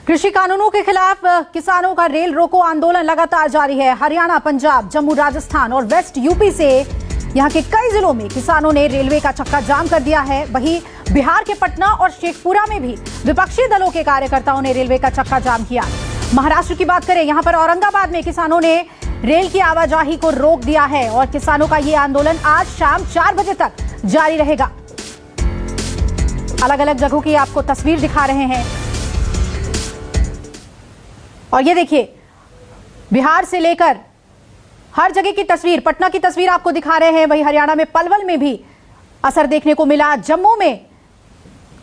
कृषि कानूनों के खिलाफ किसानों का रेल रोको आंदोलन लगातार जारी है। हरियाणा, पंजाब, जम्मू, राजस्थान और वेस्ट यूपी से यहां के कई जिलों में किसानों ने रेलवे का चक्का जाम कर दिया है। वहीं बिहार के पटना और शेखपुरा में भी विपक्षी दलों के कार्यकर्ताओं ने रेलवे का चक्का जाम किया। महाराष्ट्र की बात करें, यहां पर औरंगाबाद में किसानों ने रेल की आवाजाही को रोक दिया है और किसानों का ये आंदोलन आज शाम 4 बजे तक जारी रहेगा। अलग अलग जगहों की आपको तस्वीर दिखा रहे हैं और ये देखिए, बिहार से लेकर हर जगह की तस्वीर, पटना की तस्वीर आपको दिखा रहे हैं। वहीं हरियाणा में पलवल में भी असर देखने को मिला। जम्मू में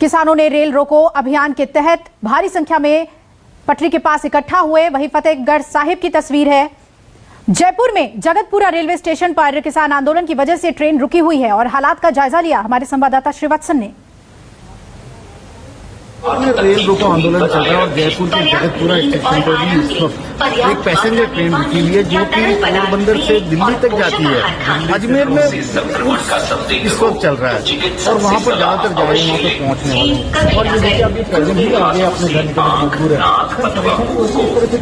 किसानों ने रेल रोको अभियान के तहत भारी संख्या में पटरी के पास इकट्ठा हुए। वहीं फतेहगढ़ साहिब की तस्वीर है। जयपुर में जगतपुरा रेलवे स्टेशन पर किसान आंदोलन की वजह से ट्रेन रुकी हुई है और हालात का जायजा लिया हमारे संवाददाता श्रीवत्सन ने। रेल रोको आंदोलन चल रहा है और जयपुर के जगतपुरा स्टेशन पर भी इस वक्त एक पैसेंजर ट्रेन रुकी हुई है जो कि पोरबंदर से दिल्ली तक जाती है। अजमेर में इस वक्त चल रहा है और वहाँ पर ज्यादातर जा रहे हैं, वहाँ पर पहुँचने वाले हैं। और ये देखिए, अभी प्रेजेंट ही आगे अपने घर की तरफ मजबूर है। अब आप यहाँ पे उतर के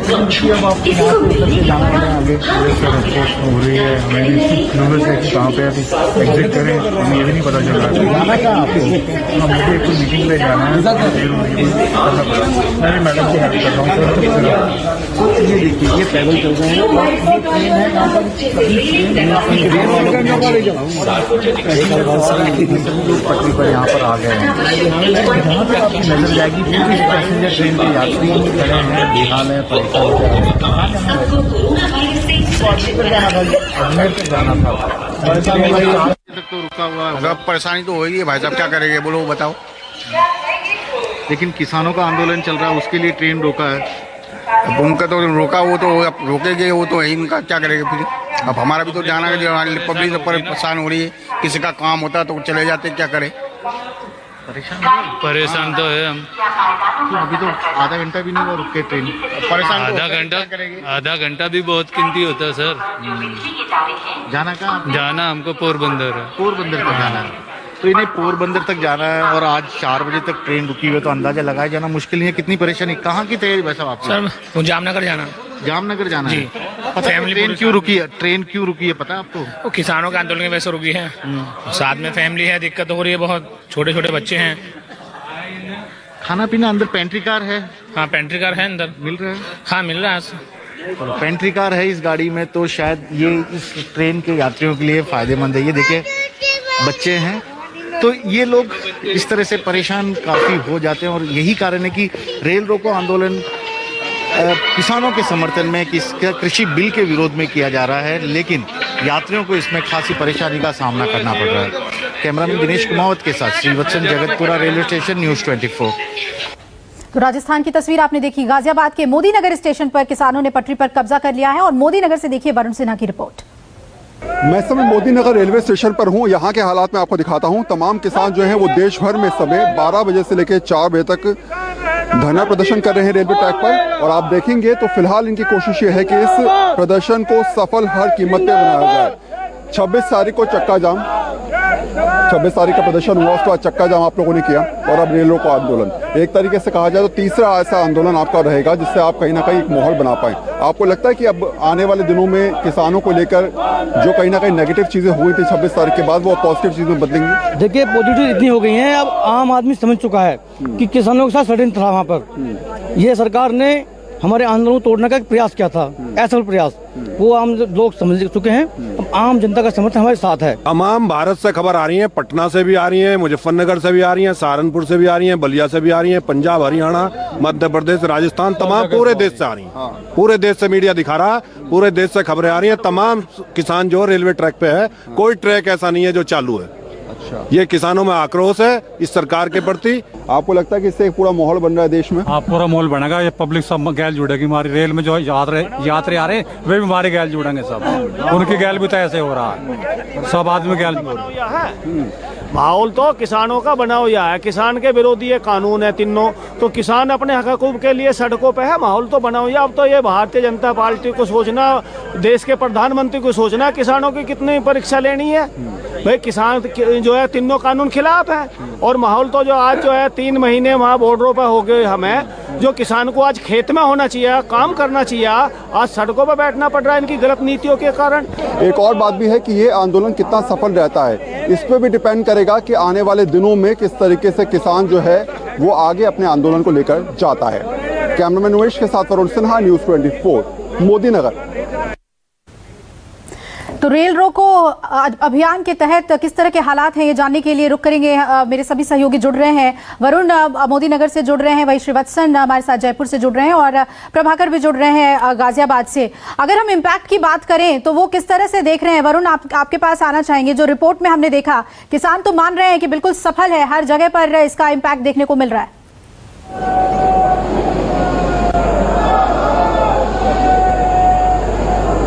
जाना है आगे हो रही है। हमें कहाँ पे अभी एग्जिट करें ये भी नहीं पता चल रहा है। जाना क्या आपको? मुझे एक मीटिंग में जाना है। मैं मैडम की हेल्प कर रहा हूँ। तो ये देखिए, ये पैदल चल रहे हैं और ये ट्रेन है यहाँ पर लोग पटरी पर यहाँ पर आ गए हैं। जहाँ पर आपकी नजर जाएगी पूरी पैसेंजर ट्रेन के यात्री खड़े हैं, बेहाल है, जाना था तो रुका हुआ है। परेशानी तो होगी भाई साहब, क्या करेंगे बोलो बताओ। लेकिन किसानों का आंदोलन चल रहा है, उसके लिए ट्रेन रोका है। अब उनका तो रोका, वो तो अब रोकेंगे, वो तो इनका क्या करेंगे फिर। अब हमारा भी तो जाना है, पब्लिक तो परेशान हो रही है। किसी का काम होता तो चले जाते, क्या करें। परेशान तो है हम। तो अभी तो आधा घंटा भी नहीं हुआ रुक के ट्रेन। परेशान आधा घंटा भी बहुत कीमती होता है सर। जाना कहाँ? जाना हमको पोरबंदर है। पोरबंदर तक जाना है, तो इन्हें पोरबंदर तक जाना है और आज 4 बजे तक ट्रेन रुकी हुई है, तो अंदाजा लगाया जाना मुश्किल नहीं है कितनी परेशानी। कहाँ की तैयारी भाई साहब आपकी? सर मुझे जामनगर जाना। जामनगर जाना है। पता फैमिली ट्रेन क्यों रुकी है? ट्रेन क्यों रुकी है पता है आपको? वो किसानों के आंदोलन की वजह से रुकी है। साथ में फैमिली है, दिक्कत हो रही है, बहुत छोटे छोटे बच्चे हैं। खाना पीना अंदर पेंट्री कार है? हाँ पेंट्री कार है अंदर। मिल रहा है? हाँ मिल रहा है। पेंट्री कार है इस गाड़ी में, तो शायद ये इस ट्रेन के यात्रियों के लिए फायदेमंद है। ये देखिए, बच्चे हैं, तो ये लोग इस तरह से परेशान काफी हो जाते हैं और यही कारण है कि रेल रोको आंदोलन किसानों के समर्थन में, कृषि बिल के विरोध में किया जा रहा है, लेकिन यात्रियों को इसमें खासी परेशानी का सामना करना पड़ रहा है। कैमरामैन दिनेश कुमावत के साथ Srivatsan, Jagatpura railway station, news 24। तो राजस्थान की तस्वीर आपने देखी। गाजियाबाद के मोदी नगर स्टेशन पर किसानों ने पटरी पर कब्जा कर लिया है और मोदी नगर से देखिए वरुण सिन्हा की रिपोर्ट। मैं इस समय मोदी नगर रेलवे स्टेशन पर हूं। यहाँ के हालात मैं आपको दिखाता हूं। तमाम किसान जो हैं वो देश भर में इस समय 12 बजे से लेकर 4 बजे तक धरना प्रदर्शन कर रहे हैं रेलवे ट्रैक पर। और आप देखेंगे तो फिलहाल इनकी कोशिश ये है कि इस प्रदर्शन को सफल हर कीमत पे बनाया जाए। 26 तारीख को चक्का जाम, 26 तारीख का प्रदर्शन हुआ, उसके बाद चक्का जाम आप लोगों ने किया और अब रेल रोको आंदोलन। एक तरीके से कहा जाए तो तीसरा ऐसा आंदोलन आपका रहेगा जिससे आप कहीं ना कहीं एक माहौल बना पाए। आपको लगता है कि अब आने वाले दिनों में किसानों को लेकर जो कहीं ना कहीं नेगेटिव चीजें हुई थी 26 तारीख के बाद, वो पॉजिटिव चीजें बदलेंगी? देखिए, पॉजिटिव इतनी हो गई है, अब आम आदमी समझ चुका है कि किसानों के साथ षड्यंत्र था। वहाँ पर ये सरकार ने हमारे आंदोलन को तोड़ने का एक प्रयास किया था, असफल प्रयास, वो आम लोग समझ चुके हैं। अब आम जनता का समर्थन हमारे साथ है। तमाम भारत से खबर आ रही है, पटना से भी आ रही है, मुजफ्फरनगर से भी आ रही है, सहारनपुर से भी आ रही है, बलिया से भी आ रही है, पंजाब, हरियाणा, मध्य प्रदेश, राजस्थान, तमाम पूरे देश से आ रही है। पूरे देश से मीडिया दिखा रहा है, पूरे देश से खबरें आ रही है। तमाम किसान जो रेलवे ट्रैक पे है, कोई ट्रैक ऐसा नहीं है जो चालू है। अच्छा, ये किसानों में आक्रोश है इस सरकार के प्रति। आपको लगता है कि इससे एक पूरा माहौल बन रहा है देश में? हाँ, पूरा माहौल बनेगा। ये पब्लिक सब गैल जुड़ेगी हमारी रेल में। जो यात्री आ रहे हैं वे भी हमारे गैल जुड़ेंगे, सब उनकी गैल भी तो ऐसे हो रहा है, सब आदमी गैल। माहौल तो किसानों का बना हुआ है, किसान के विरोधी ये कानून है तीनों, तो किसान अपने हकूक के लिए सड़कों पे है, माहौल तो बना हुआ है। अब तो ये भारतीय जनता पार्टी को सोचना, देश के प्रधानमंत्री को सोचना किसानों की कितनी परीक्षा लेनी है। भाई किसान जो है तीनों कानून खिलाफ है। और माहौल तो जो आज जो है 3 महीने वहाँ बॉर्डरों पर हो गए हमें, जो किसान को आज खेत में होना चाहिए, काम करना चाहिए, आज सड़कों पर बैठना पड़ रहा है इनकी गलत नीतियों के कारण। एक और बात भी है कि ये आंदोलन कितना सफल रहता है, इस पर भी डिपेंड करेगा कि आने वाले दिनों में किस तरीके से किसान जो है वो आगे अपने आंदोलन को लेकर जाता है। कैमरामैन उमेश के साथ वरुण सिन्हा, न्यूज़ 24, मोदी नगर। तो रेल रोको अभियान के तहत किस तरह के हालात हैं ये जानने के लिए रुक करेंगे। मेरे सभी सहयोगी जुड़ रहे हैं, वरुण मोदी नगर से जुड़ रहे हैं, वही श्रीवत्सन हमारे साथ जयपुर से जुड़ रहे हैं और प्रभाकर भी जुड़ रहे हैं गाजियाबाद से। अगर हम इम्पैक्ट की बात करें तो वो किस तरह से देख रहे हैं? वरुण, आपके पास आना चाहेंगे। जो रिपोर्ट में हमने देखा, किसान तो मान रहे हैं कि बिल्कुल सफल है, हर जगह पर इसका इम्पैक्ट देखने को मिल रहा है।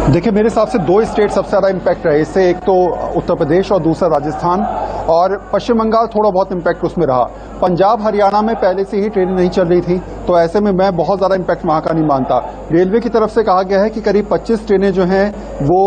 देखिए, मेरे हिसाब से 2 स्टेट सबसे ज़्यादा इम्पैक्ट रहे इससे, एक तो उत्तर प्रदेश और दूसरा राजस्थान, और पश्चिम बंगाल थोड़ा बहुत इम्पैक्ट उसमें रहा। पंजाब हरियाणा में पहले से ही ट्रेनें नहीं चल रही थी, तो ऐसे में मैं बहुत ज़्यादा इम्पैक्ट वहाँ का नहीं मानता। रेलवे की तरफ से कहा गया है कि करीब 25 ट्रेनें जो हैं वो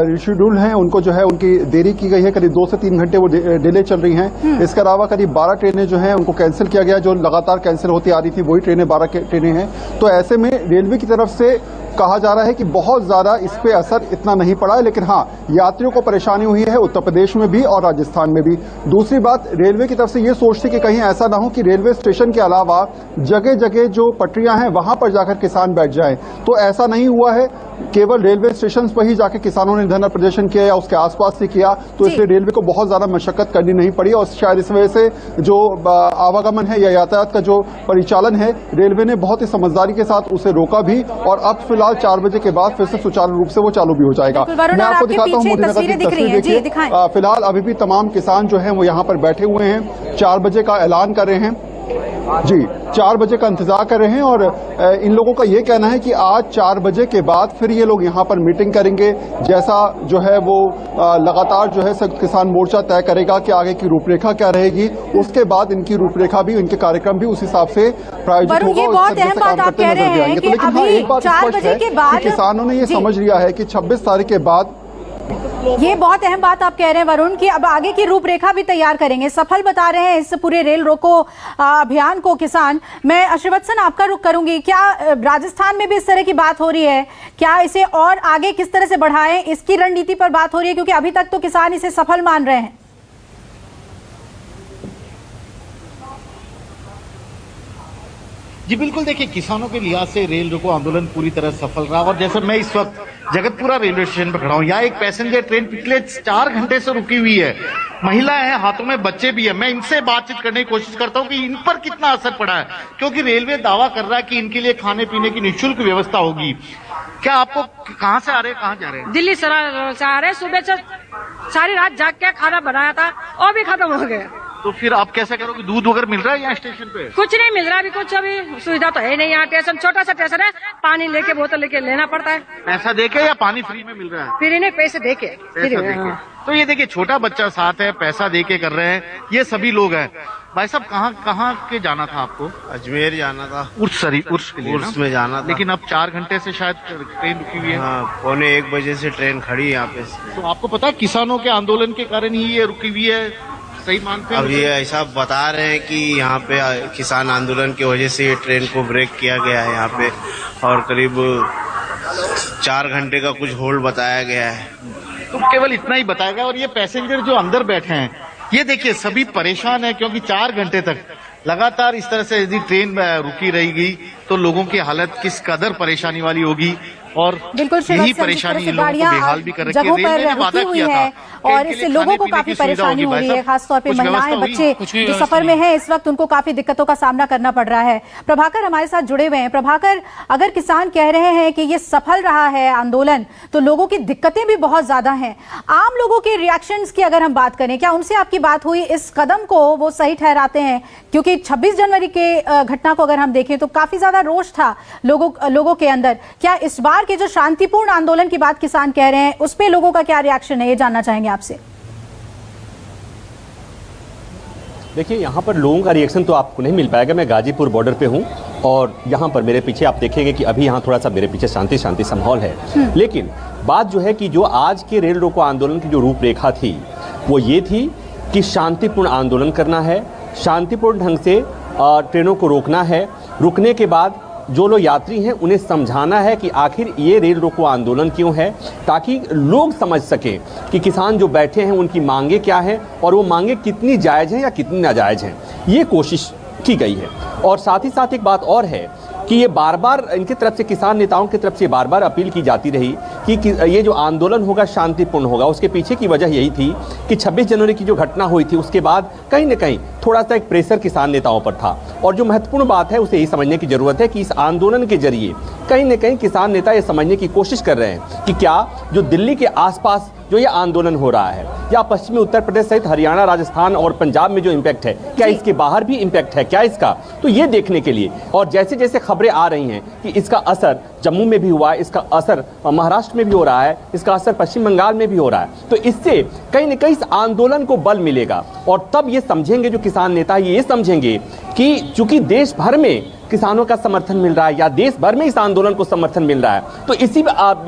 रिशेड्यूल हैं, उनको जो है उनकी देरी की गई है, करीब 2 से 3 घंटे वो डिले चल रही हैं। इसके अलावा करीब 12 ट्रेनें जो हैं उनको कैंसिल किया गया, जो लगातार कैंसिल होती आ रही थी वही ट्रेनें 12 ट्रेनें हैं। तो ऐसे में रेलवे की तरफ से कहा जा रहा है कि बहुत ज्यादा इस पे असर इतना नहीं पड़ा है, लेकिन हाँ, यात्रियों को परेशानी हुई है उत्तर प्रदेश में भी और राजस्थान में भी। दूसरी बात, रेलवे की तरफ से ये सोचते कि कहीं ऐसा ना हो कि रेलवे स्टेशन के अलावा जगह जगह जो पटरियां हैं वहां पर जाकर किसान बैठ जाएं, तो ऐसा नहीं हुआ है। केवल रेलवे स्टेशन पर ही जाकर किसानों ने धरना प्रदर्शन किया या उसके आसपास से किया, तो इसलिए रेलवे को बहुत ज्यादा मशक्कत करनी नहीं पड़ी और शायद इस वजह से जो आवागमन है या यातायात का जो परिचालन है, रेलवे ने बहुत ही समझदारी के साथ उसे रोका भी, और अब फिलहाल 4 बजे के बाद फिर से सुचारू रूप से वो चालू भी हो जाएगा। मैं आपको दिखाता हूँ मोदी नगर की तस्वीर, देखिए फिलहाल अभी भी तमाम किसान जो है वो यहाँ पर बैठे हुए हैं, 4 बजे का ऐलान कर रहे हैं जी, 4 बजे का इंतजार कर रहे हैं। और इन लोगों का ये कहना है कि आज 4 बजे के बाद फिर ये लोग यहाँ पर मीटिंग करेंगे, जैसा जो है वो लगातार जो है संयुक्त किसान मोर्चा तय करेगा कि आगे की रूपरेखा क्या रहेगी। उसके बाद इनकी रूपरेखा भी, इनके कार्यक्रम भी उस हिसाब से प्रायोजित होगा। ये बहुत अहम बात आप कह रहे हैं कि अभी 4 बजे के बाद किसानों ने ये समझ लिया है कि 26 तारीख के बाद, ये बहुत अहम बात आप कह रहे हैं वरुण कि अब आगे की रूपरेखा भी तैयार करेंगे। सफल बता रहे हैं इस पूरे रेल रोको अभियान को किसान। मैं श्रीवत्सन आपका रुख करूंगी, क्या राजस्थान में भी इस तरह की बात हो रही है? क्या इसे और आगे किस तरह से बढ़ाएं, इसकी रणनीति पर बात हो रही है? क्योंकि अभी तक तो किसान इसे सफल मान रहे हैं। जी बिल्कुल, देखिए किसानों के लिहाज से रेल रोको आंदोलन पूरी तरह सफल रहा। और जैसे मैं इस वक्त जगतपुरा रेलवे स्टेशन पर खड़ा हूँ, यहाँ एक पैसेंजर ट्रेन पिछले 4 घंटे से रुकी हुई है, महिलाएं हैं, हाथों में बच्चे भी है। मैं इनसे बातचीत करने की कोशिश करता हूँ कि इन पर कितना असर पड़ा है, क्योंकि रेलवे दावा कर रहा है कि इनके लिए खाने पीने की निःशुल्क व्यवस्था होगी। क्या आपको कहाँ से आ रहे हैं, कहाँ जा रहे हैं? दिल्ली से आ रहे हैं। सुबह से सारी रात जाग के खाना बनाया था और भी खत्म हो गया। तो फिर आप कैसे करोगे? दूध वगैरह मिल रहा है यहाँ स्टेशन पे? कुछ नहीं मिल रहा अभी, कुछ अभी सुविधा तो है नहीं। यहाँ स्टेशन छोटा सा स्टेशन है, पानी लेके बोतल लेके लेना पड़ता है। पैसा देके या पानी फ्री में मिल रहा है? फ्री नहीं, पैसे देके। तो ये देखिए छोटा बच्चा साथ है, पैसा देके कर रहे हैं, ये सभी लोग हैं। भाई साहब, कहाँ के जाना था आपको? अजमेर जाना था, उर्स के लिए उर्स में जाना था। लेकिन अब 4 घंटे से शायद ट्रेन रुकी हुई है। हाँ, 1:15 बजे से ट्रेन खड़ी है यहाँ पे। तो आपको पता है किसानों के आंदोलन के कारण ही ये रुकी हुई है, सही मानते हैं? अब ये ऐसा बता रहे हैं कि यहाँ पे किसान आंदोलन की वजह से ये ट्रेन को ब्रेक किया गया है यहाँ पे, और करीब 4 घंटे का कुछ होल्ड बताया गया है। तो केवल इतना ही बताया गया। और ये पैसेंजर जो अंदर बैठे हैं, ये देखिए सभी परेशान है, क्योंकि 4 घंटे तक लगातार इस तरह से यदि ट्रेन रुकी रहेगी तो लोगों की हालत किस कदर परेशानी वाली होगी। और यही परेशानी इन लोगों को बेहाल भी कर रखी है। रेलवे ने वादा किया था और इससे लोगों को काफी परेशानी हो रही है, खासतौर पे महिलाएं, बच्चे जो सफर में हैं इस वक्त, उनको काफी दिक्कतों का सामना करना पड़ रहा है। प्रभाकर हमारे साथ जुड़े हुए हैं। प्रभाकर, अगर किसान कह रहे हैं कि ये सफल रहा है आंदोलन, तो लोगों की दिक्कतें भी बहुत ज्यादा हैं। आम लोगों के रिएक्शंस की अगर हम बात करें, क्या उनसे आपकी बात हुई? इस कदम को वो सही ठहराते हैं? क्योंकि 26 जनवरी के घटना को अगर हम देखें तो काफी ज्यादा रोष था लोगों के अंदर। क्या इस बार के जो शांतिपूर्ण आंदोलन की बात किसान कह रहे हैं, उस पे लोगों का क्या रिएक्शन है, ये जानना चाहेंगे आपसे। देखिए, यहाँ पर लोगों का रिएक्शन तो आपको नहीं मिल पाएगा। मैं गाजीपुर बॉर्डर पे हूँ और यहाँ पर मेरे पीछे आप देखेंगे कि अभी यहाँ थोड़ा सा मेरे पीछे शांति सा माहौल है। लेकिन बात जो है कि जो आज के रेल रोको आंदोलन की जो रूपरेखा थी, वो ये थी कि शांतिपूर्ण आंदोलन करना है, शांतिपूर्ण ढंग से ट्रेनों को रोकना है, रुकने के बाद जो लोग यात्री हैं उन्हें समझाना है कि आखिर ये रेल रोको आंदोलन क्यों है, ताकि लोग समझ सकें कि किसान जो बैठे हैं उनकी मांगे क्या हैं और वो मांगे कितनी जायज़ हैं या कितनी नाजायज़ हैं। ये कोशिश की गई है। और साथ ही साथ एक बात और है कि ये बार बार इनकी तरफ से, किसान नेताओं की तरफ से बार बार अपील की जाती रही कि ये जो आंदोलन होगा शांतिपूर्ण होगा। उसके पीछे की वजह यही थी कि 26 जनवरी की जो घटना हुई थी उसके बाद कहीं न कहीं थोड़ा सा एक प्रेशर किसान नेताओं पर था। और जो महत्वपूर्ण बात है उसे यही समझने की जरूरत है कि इस आंदोलन के जरिए कहीं न कहीं किसान नेता ये समझने की कोशिश कर रहे हैं कि क्या जो दिल्ली के आसपास जो ये आंदोलन हो रहा है या पश्चिमी उत्तर प्रदेश सहित हरियाणा, राजस्थान और पंजाब में जो इम्पैक्ट है, क्या इसके बाहर भी इम्पैक्ट है क्या इसका, तो ये देखने के लिए। और जैसे जैसे खबरें आ रही हैं कि इसका असर जम्मू में भी हुआ है, इसका असर महाराष्ट्र में भी हो रहा है, इसका असर पश्चिम बंगाल में भी हो रहा है, तो इससे कहीं न कहीं इस आंदोलन को बल मिलेगा। और तब ये समझेंगे जो किसान नेता ये समझेंगे कि चूंकि देश भर में किसानों का समर्थन मिल रहा है या देश भर में इस आंदोलन को समर्थन मिल रहा है, तो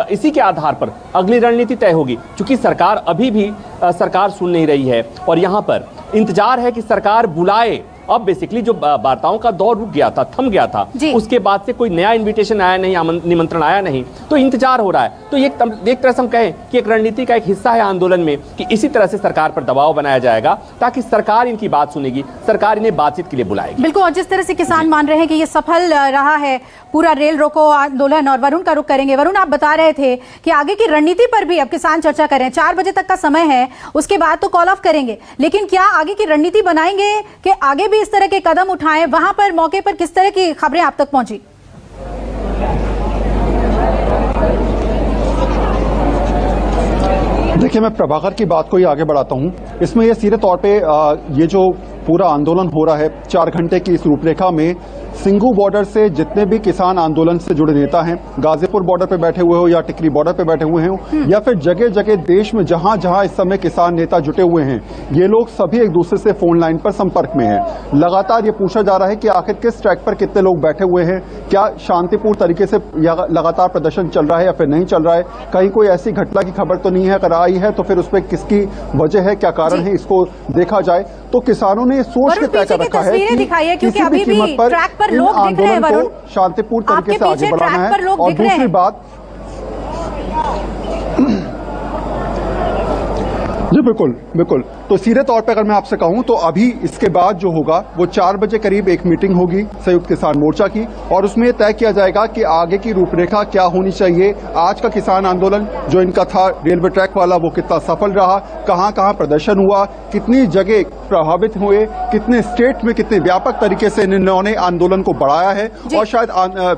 इसी के आधार पर अगली रणनीति तय होगी। चूंकि सरकार अभी भी सरकार सुन नहीं रही है और यहाँ पर इंतजार है कि सरकार बुलाए। अब बेसिकली जो वार्ताओं का दौर रुक गया था, थम गया था, उसके बाद से कोई नया इनविटेशन आया नहीं, निमंत्रण आया नहीं, तो इंतजार हो रहा है। तो ये एक तरह से हम कहें कि एक रणनीति का एक हिस्सा है आंदोलन में कि इसी तरह से सरकार पर दबाव बनाया जाएगा ताकि सरकार इनकी बात सुनेगी, सरकार इन्हें बातचीत के लिए बुलाएगी। बिल्कुल, और जिस तरह से किसान मान रहे हैं कि ये सफल रहा है पूरा रेल रोको आंदोलन, और वरुण का रुख करेंगे। वरुण, आप बता रहे थे कि आगे की रणनीति पर भी अब किसान चर्चा करें, 4 बजे तक का समय है, उसके बाद तो कॉल ऑफ करेंगे, लेकिन क्या आगे की रणनीति बनाएंगे कि आगे भी इस तरह के कदम उठाएं? वहां पर मौके पर किस तरह की खबरें आप तक पहुंची? देखिए, मैं प्रभाकर की बात को ही आगे बढ़ाता हूं। इसमें यह सीधे तौर पे ये जो पूरा आंदोलन हो रहा है 4 घंटे की इस रूपरेखा में सिंगू बॉर्डर से जितने भी किसान आंदोलन से जुड़े नेता हैं, गाजीपुर बॉर्डर पे बैठे हुए हो या टिकरी बॉर्डर पे बैठे हुए हैं या फिर जगह जगह देश में जहां जहां इस समय किसान नेता जुटे हुए हैं, ये लोग सभी एक दूसरे से फोन लाइन पर संपर्क में हैं। लगातार ये पूछा जा रहा है कि आखिर किस ट्रैक पर कितने लोग बैठे हुए हैं, क्या शांतिपूर्ण तरीके से लगातार प्रदर्शन चल रहा है या फिर नहीं चल रहा है, कहीं कोई ऐसी घटना की खबर तो नहीं है, अगर आई है तो फिर उस पर किसकी वजह है, क्या कारण है, इसको देखा जाए। तो किसानों ने सोच के तय कर रखा है कि किसी भी कीमत पर इन आंदोलन को शांतिपूर्ण तरीके से आगे बढ़ाना है। और दूसरी बात, जी बिल्कुल बिल्कुल, तो सीधे तौर पे अगर मैं आपसे कहूं तो अभी इसके बाद जो होगा वो 4 बजे करीब एक मीटिंग होगी संयुक्त किसान मोर्चा की, और उसमें तय किया जाएगा कि आगे की रूपरेखा क्या होनी चाहिए। आज का किसान आंदोलन जो इनका था रेलवे ट्रैक वाला, वो कितना सफल रहा, कहां कहां प्रदर्शन हुआ, कितनी जगह प्रभावित हुए, कितने स्टेट में कितने व्यापक तरीके से इन्होंने आंदोलन को बढ़ाया है। और शायद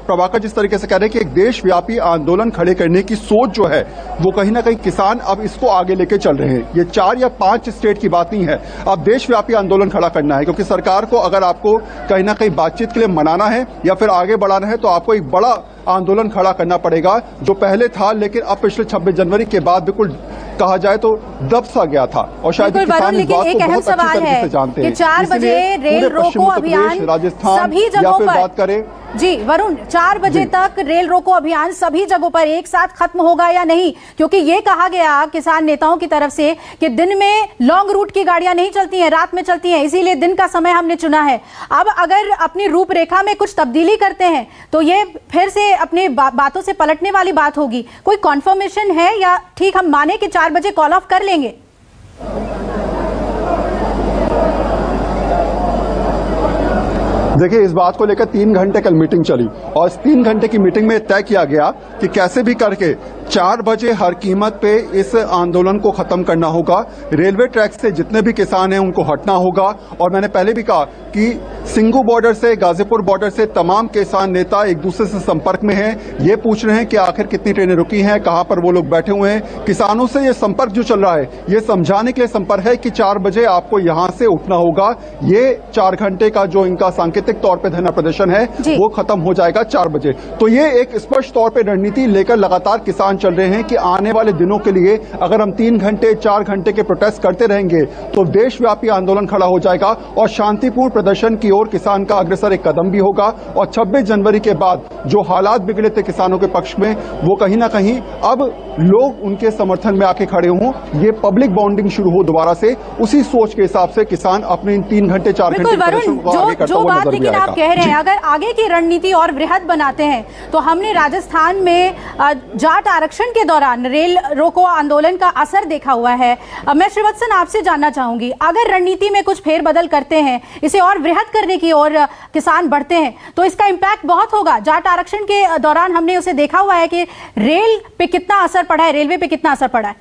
प्रभाकर जिस तरीके से कह रहे हैं कि एक देशव्यापी आंदोलन खड़े करने की सोच जो है वो कहीं ना कहीं किसान अब इसको आगे लेके चल रहे हैं। ये 4 या 5 स्टेट की बात नहीं है, अब देशव्यापी आंदोलन खड़ा करना है, क्योंकि सरकार को अगर आपको कहीं ना कहीं बातचीत के लिए मनाना है या फिर आगे बढ़ाना है तो आपको एक बड़ा आंदोलन खड़ा करना पड़ेगा, जो पहले था लेकिन अब पिछले 26 जनवरी के बाद बिल्कुल कहा जाए तो दब सा गया था। और शायद किसान इस बात को बहुत अच्छी तरीके से जानते हैं। 4 बजे रेल रोको अभियान राजस्थान सभी जगहों पर, बात करें जी वरुण, 4 बजे तक रेल रोको अभियान सभी जगहों पर एक साथ खत्म होगा या नहीं? क्योंकि ये कहा गया किसान नेताओं की तरफ से कि दिन में लॉन्ग रूट की गाड़ियां नहीं चलती हैं, रात में चलती हैं, इसीलिए दिन का समय हमने चुना है। अब अगर अपनी रूपरेखा में कुछ तब्दीली करते हैं तो ये फिर से अपने बातों से पलटने वाली बात होगी। कोई कॉन्फर्मेशन है या ठीक हम माने कि 4 बजे कॉल ऑफ कर लेंगे? देखिए, इस बात को लेकर 3 घंटे कल मीटिंग चली और इस 3 घंटे की मीटिंग में तय किया गया कि कैसे भी करके 4 बजे हर कीमत पे इस आंदोलन को खत्म करना होगा। रेलवे ट्रैक से जितने भी किसान हैं उनको हटना होगा। और मैंने पहले भी कहा कि सिंगू बॉर्डर से, गाजीपुर बॉर्डर से तमाम किसान नेता एक दूसरे से संपर्क में हैं। ये पूछ रहे हैं कि आखिर कितनी ट्रेनें रुकी हैं, कहां पर वो लोग बैठे हुए हैं। किसानों से ये संपर्क जो चल रहा है ये समझाने के लिए संपर्क है कि 4 बजे आपको यहां से उठना होगा। ये 4 घंटे का जो इनका सांकेतिक तौर पर धरना प्रदर्शन है वो खत्म हो जाएगा 4 बजे। तो ये एक स्पष्ट तौर पर रणनीति लेकर लगातार किसान चल रहे हैं कि आने वाले दिनों के लिए अगर हम 3 घंटे 4 घंटे के प्रोटेस्ट करते रहेंगे तो देशव्यापी आंदोलन खड़ा हो जाएगा और शांतिपूर्ण प्रदर्शन की ओर किसान का अग्रसर एक कदम भी होगा। और 26 जनवरी के बाद जो हालात बिगड़े थे किसानों के पक्ष में, वो कहीं ना कहीं अब लोग उनके समर्थन में आके खड़े हों, ये पब्लिक बॉन्डिंग शुरू हो दोबारा से, उसी सोच के हिसाब से किसान अपने 3 घंटे 4 घंटे प्रदर्शन को आगे करता हुआ नजर भी आएगा। आप कह रहे हैं अगर आगे की रणनीति और वृहद बनाते हैं तो हमने राजस्थान में जाट आरक्षण के दौरान रेल रोको आंदोलन का असर देखा हुआ है। मैं श्रीवत्सन आपसे जानना चाहूंगी, अगर रणनीति में कुछ फेरबदल करते हैं, इसे और वृहद करने की ओर किसान बढ़ते हैं तो इसका इंपैक्ट बहुत होगा। जाट आरक्षण के दौरान हमने उसे देखा हुआ है कि रेल पे कितना असर पड़ा है, रेलवे पे कितना असर पड़ा है।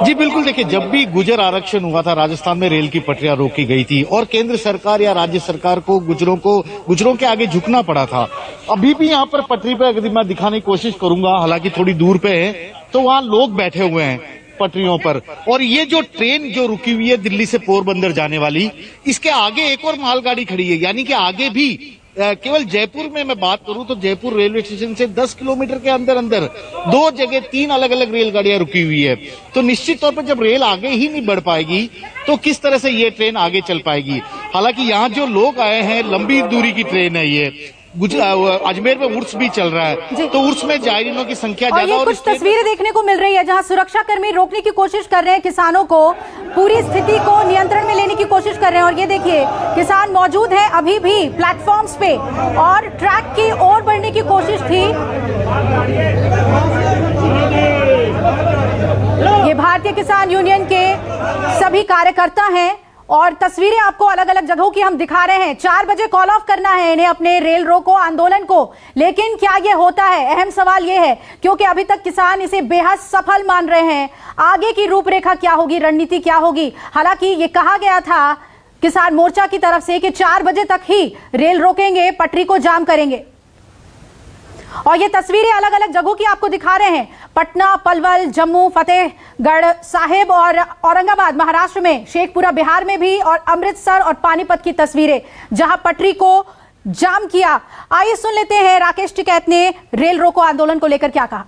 जी बिल्कुल, देखिए जब भी गुजर आरक्षण हुआ था राजस्थान में रेल की पटरियां रोकी गई थी और केंद्र सरकार या राज्य सरकार को गुजरों के आगे झुकना पड़ा था। अभी भी यहाँ पर पटरी पे अगर मैं दिखाने की कोशिश करूंगा, हालांकि थोड़ी दूर पे है, तो वहाँ लोग बैठे हुए हैं पटरियों पर। और ये जो ट्रेन जो रुकी हुई है दिल्ली से पोरबंदर जाने वाली, इसके आगे एक और मालगाड़ी खड़ी है, यानी कि आगे भी केवल जयपुर में मैं बात करूं तो जयपुर रेलवे स्टेशन से 10 किलोमीटर के अंदर 2 जगह 3 अलग अलग रेलगाड़ियां रुकी हुई है। तो निश्चित तौर पर जब रेल आगे ही नहीं बढ़ पाएगी तो किस तरह से ये ट्रेन आगे चल पाएगी। हालांकि यहाँ जो लोग आए हैं, लंबी दूरी की ट्रेन है ये, अजमेर में उर्स भी चल रहा है, तो उर्स में जायरीनों की संख्या ज्यादा। और कुछ तस्वीरें देखने को मिल रही है जहां सुरक्षा कर्मी रोकने की कोशिश कर रहे हैं किसानों को, पूरी स्थिति को नियंत्रण में लेने की कोशिश कर रहे हैं। और ये देखिए किसान मौजूद हैं अभी भी प्लेटफॉर्म्स पे और ट्रैक की ओर बढ़ने की कोशिश थी। ये भारतीय किसान यूनियन के सभी कार्यकर्ता हैं और तस्वीरें आपको अलग अलग जगहों की हम दिखा रहे हैं। 4 बजे कॉल ऑफ करना है इन्हें अपने रेल रोको आंदोलन को, लेकिन क्या ये होता है, अहम सवाल ये है, क्योंकि अभी तक किसान इसे बेहद सफल मान रहे हैं। आगे की रूपरेखा क्या होगी, रणनीति क्या होगी। हालांकि ये कहा गया था किसान मोर्चा की तरफ से कि 4 बजे तक ही रेल रोकेंगे, पटरी को जाम करेंगे। और ये तस्वीरें अलग अलग जगहों की आपको दिखा रहे हैं, पटना, पलवल, जम्मू, फतेहगढ़ साहिब और औरंगाबाद महाराष्ट्र में, शेखपुरा बिहार में भी, और अमृतसर और पानीपत की तस्वीरें जहां पटरी को जाम किया। आइए सुन लेते हैं राकेश टिकैत ने रेल रोको आंदोलन को लेकर क्या कहा।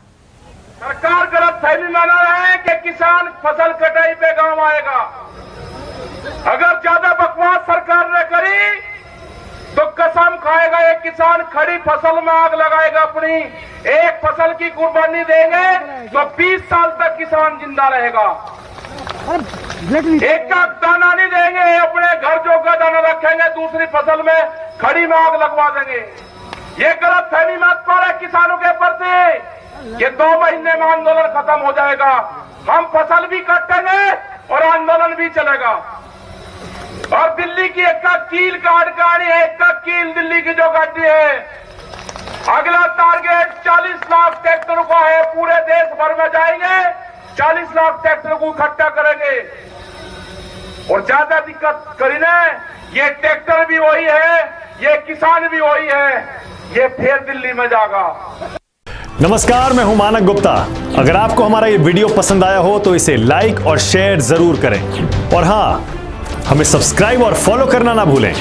सरकार गलतफहमी बना रहे हैं कि किसान फसल कटाई पे गांव आएगा। अगर ज्यादा बकवास सरकार ने करी तो कसम खाएगा एक किसान खड़ी फसल में आग लगाएगा। अपनी एक फसल की कुर्बानी देंगे तो 20 साल तक किसान जिंदा रहेगा। एक का दाना नहीं देंगे, अपने घर जो का दाना रखेंगे दूसरी फसल में खड़ी में आग लगवा देंगे। ये गलत फहमी मत पाए किसानों के प्रति। ये 2 महीने में आंदोलन खत्म हो जाएगा। हम फसल भी काटेंगे और आंदोलन भी चलेगा। और दिल्ली की एक का कील काट गाड़ी है, एक का कील दिल्ली की जो गाड़ी है। अगला टारगेट 40 लाख ट्रैक्टर का है, पूरे देश भर में जाएंगे, 40 लाख ट्रैक्टर को इकट्ठा करेंगे। और ज्यादा दिक्कत करीने, ये ट्रैक्टर भी वही है, ये किसान भी वही है, ये फिर दिल्ली में जाएगा। नमस्कार, मैं हूं मानक गुप्ता। अगर आपको हमारा ये वीडियो पसंद आया हो तो इसे लाइक और शेयर जरूर करें, और हाँ, हमें सब्सक्राइब और फॉलो करना ना भूलें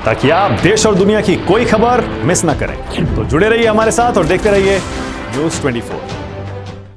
ताकि आप देश और दुनिया की कोई खबर मिस ना करें। तो जुड़े रहिए हमारे साथ और देखते रहिए News 24।